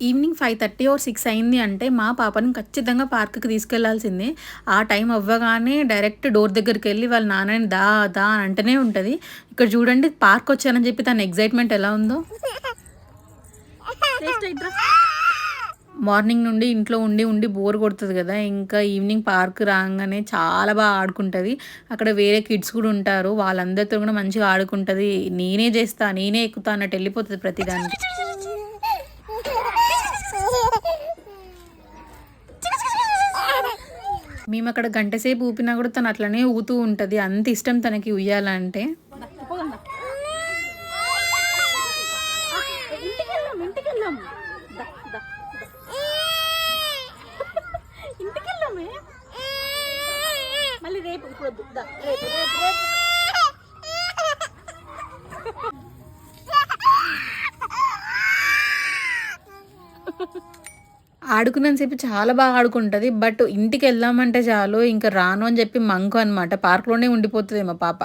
Evening 5:30 are 6 అయింది అంటే మా పాపని ఖచ్చితంగా పార్క్‌కి తీసుకెళ్లాల్సిందే. ఆ టైం అవ్వగానే డైరెక్ట్ డోర్ దగ్గరికెళ్ళి వాళ్ళ నాన్నని దా, దా అని అంటనే ఉంటది. ఇక్కడ చూడండి పార్కొచ్చానని చెప్పి తన ఎక్సైట్‌మెంట్ ఎలా ఉందో. మార్నింగ్ నుండి ఇంట్లో ఉండి బోర్ కొడుతది గదా! ఇంకా ఈవినింగ్ పార్క్ రాంగానే చాలా ఆడుకుంటది. అక్కడ వేరే కిడ్స్ కూడా ఉంటారు. వాళ్ళందరితో కూడా మంచిగా ఆడుకుంటది. నేనే జేస్తా, నేనే ఎక్కుతా అన్నట్టు ఎళ్ళిపోతది ప్రతిదానికి. మేమక్కడ గంట సేపు ఊపినా గూడా తను అట్లనే ఊగుతూ ఉంటది. అంత ఇష్టం తనకి ఉయ్యాల అంటే. మళ్ళీ రేపు ఇప్పుడు రేపు రేపు రేపు ఆడుకున్నంత సేపు చాలా బాగా ఆడుకుంటది. బట్ ఇంటికెళ్దామంటే చాలు ఇంక రాను అని జెప్పి మంకు అనమాట. పార్క్‌లోనే ఉండిపోతది మా పాప.